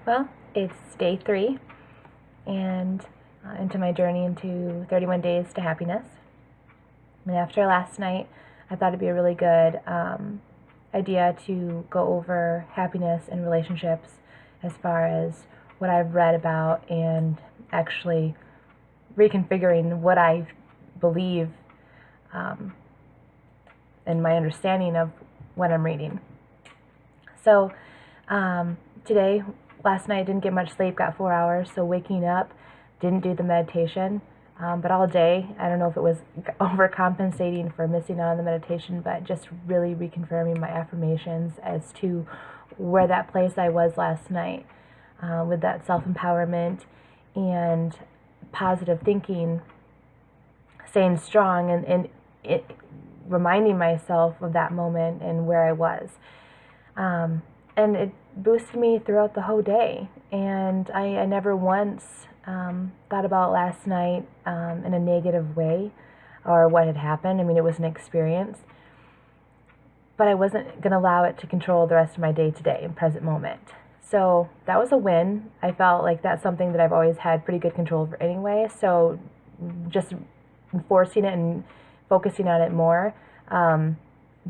Well, it's day 3 and into my journey into 31 days to happiness. And after last night, I thought it'd be a really good idea to go over happiness and relationships as far as what I've read about and actually reconfiguring what I believe and my understanding of what I'm reading. So last night I didn't get much sleep, got 4 hours, so waking up, didn't do the meditation, but all day, I don't know if it was overcompensating for missing out on the meditation, but just really reconfirming my affirmations as to where that place I was last night with that self-empowerment and positive thinking, staying strong, and it reminding myself of that moment and where I was. And it boosted me throughout the whole day. And I never once thought about last night in a negative way or what had happened. I mean, it was an experience. But I wasn't going to allow it to control the rest of my day today in present moment. So that was a win. I felt like that's something that I've always had pretty good control over anyway. So just enforcing it and focusing on it more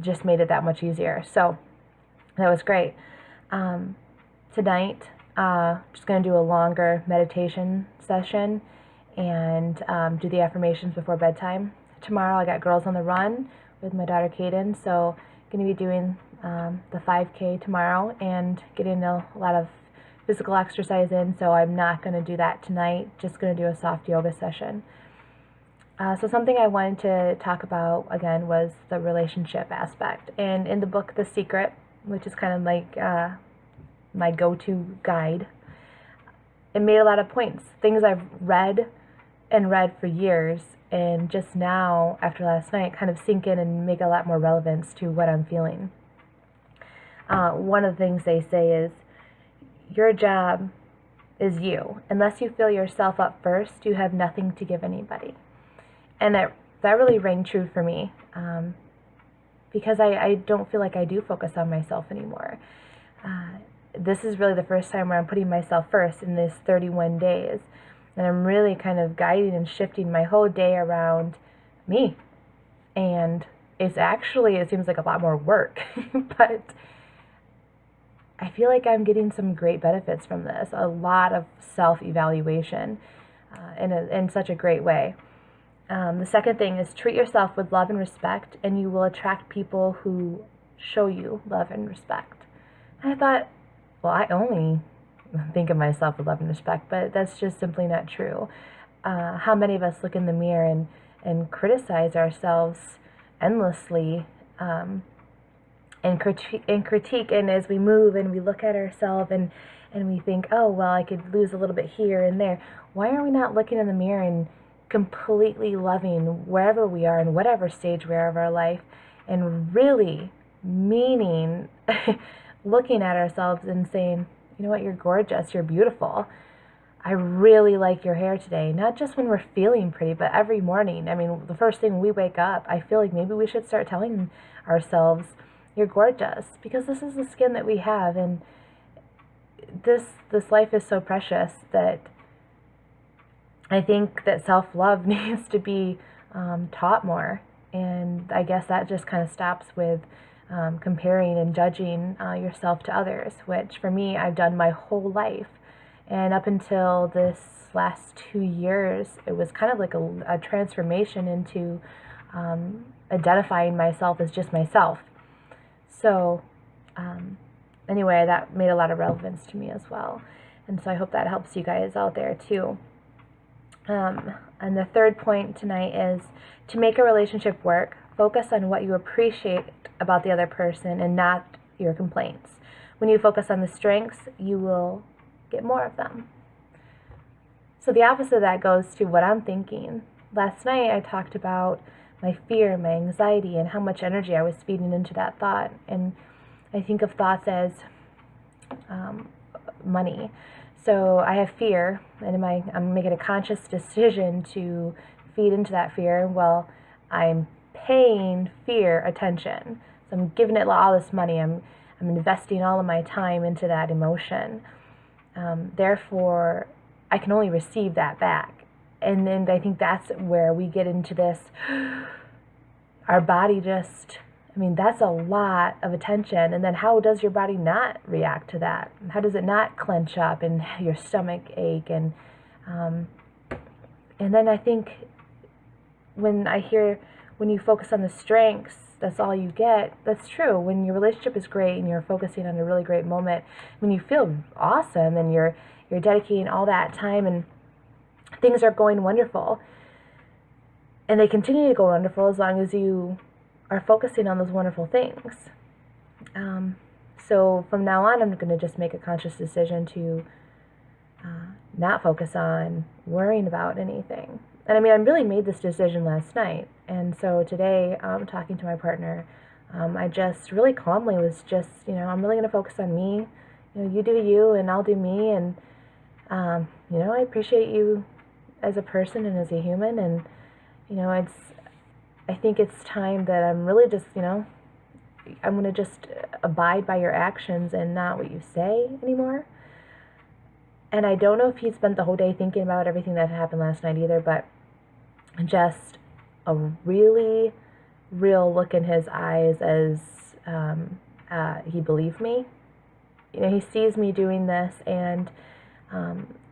just made it that much easier. So that was great. Tonight, just going to do a longer meditation session and do the affirmations before bedtime. Tomorrow I got Girls on the Run with my daughter Kaden, so going to be doing the 5K tomorrow and getting a lot of physical exercise in, so I'm not going to do that tonight, just going to do a soft yoga session. So something I wanted to talk about again was the relationship aspect. And in the book The Secret, which is kind of like my go-to guide, it made a lot of points, things I've read for years, and just now after last night kind of sink in and make a lot more relevance to what I'm feeling. One of the things they say is, your job is you. Unless you fill yourself up first, you have nothing to give anybody. And that really rang true for me, because I don't feel like I do focus on myself anymore. This is really the first time where I'm putting myself first in this 31 days. And I'm really kind of guiding and shifting my whole day around me. And it seems like a lot more work, but I feel like I'm getting some great benefits from this. A lot of self-evaluation in such a great way. The second thing is, treat yourself with love and respect, and you will attract people who show you love and respect. And I thought, well, I only think of myself with love and respect, but that's just simply not true. How many of us look in the mirror and criticize ourselves endlessly and critique, and as we move and we look at ourselves and we think, oh, well, I could lose a little bit here and there. Why are we not looking in the mirror and completely loving wherever we are in whatever stage we are of our life, and really meaning looking at ourselves and saying, you know what, you're gorgeous, you're beautiful. I really like your hair today. Not just when we're feeling pretty, but every morning. I mean, the first thing we wake up, I feel like maybe we should start telling ourselves, you're gorgeous, because this is the skin that we have, and this life is so precious that I think that self-love needs to be taught more. And I guess that just kind of stops with comparing and judging yourself to others, which for me, I've done my whole life. And up until this last 2 years, it was kind of like a transformation into identifying myself as just myself. So anyway, that made a lot of relevance to me as well. And so I hope that helps you guys out there too. And the third point tonight is, to make a relationship work, focus on what you appreciate about the other person and not your complaints. When you focus on the strengths, you will get more of them. So the opposite of that goes to what I'm thinking. Last night I talked about my fear, my anxiety, and how much energy I was feeding into that thought. And I think of thoughts as money. So I have fear, and I'm making a conscious decision to feed into that fear. Well, I'm paying fear attention. So I'm giving it all this money. I'm investing all of my time into that emotion. Therefore, I can only receive that back. And then I think that's where we get into this, our body just, I mean, that's a lot of attention. And then how does your body not react to that? How does it not clench up and your stomach ache? And then I think when you focus on the strengths, that's all you get. That's true. When your relationship is great and you're focusing on a really great moment, when you feel awesome and you're dedicating all that time and things are going wonderful, and they continue to go wonderful as long as you are focusing on those wonderful things. So from now on, I'm going to just make a conscious decision to not focus on worrying about anything. And I mean, I really made this decision last night. And so today, talking to my partner, I just really calmly was just, I'm really going to focus on me. You do you and I'll do me. And, I appreciate you as a person and as a human. And, I think it's time that I'm really just, I'm going to just abide by your actions and not what you say anymore. And I don't know if he spent the whole day thinking about everything that happened last night either, but just a really real look in his eyes as he believed me. He sees me doing this, and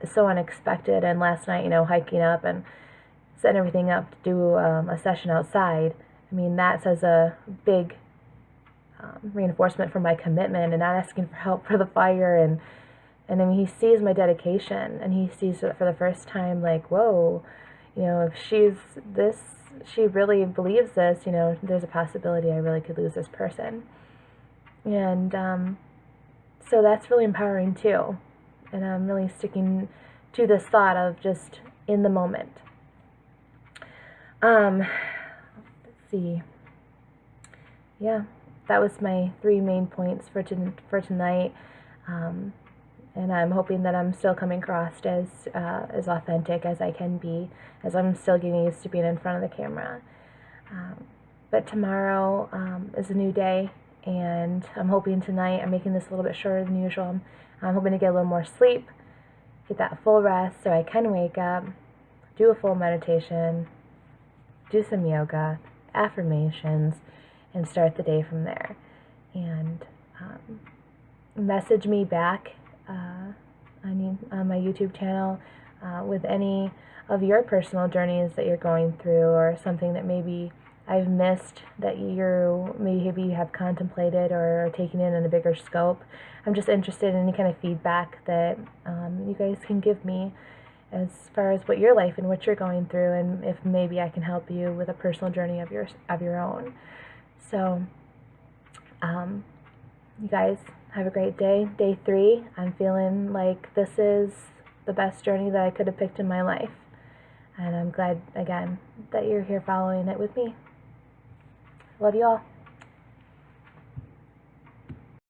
it's so unexpected. And last night, hiking up and setting everything up to do a session outside, I mean, that says a big reinforcement for my commitment and not asking for help for the fire. And I mean, he sees my dedication, and he sees it for the first time, like, whoa, if she really believes this, there's a possibility I really could lose this person. And so that's really empowering too. And I'm really sticking to this thought of just in the moment. Let's see. Yeah, that was my 3 main points for tonight. And I'm hoping that I'm still coming across as authentic as I can be, as I'm still getting used to being in front of the camera. But tomorrow is a new day, and I'm hoping tonight, I'm making this a little bit shorter than usual. I'm hoping to get a little more sleep, get that full rest so I can wake up, do a full meditation, do some yoga, affirmations, and start the day from there. And message me back on my YouTube channel with any of your personal journeys that you're going through, or something that maybe I've missed that you maybe have contemplated or are taking in a bigger scope. I'm just interested in any kind of feedback that you guys can give me as far as what your life and what you're going through, and if maybe I can help you with a personal journey of your own. So you guys have a great day. Day 3, I'm feeling like this is the best journey that I could have picked in my life. And I'm glad, again, that you're here following it with me. Love you all.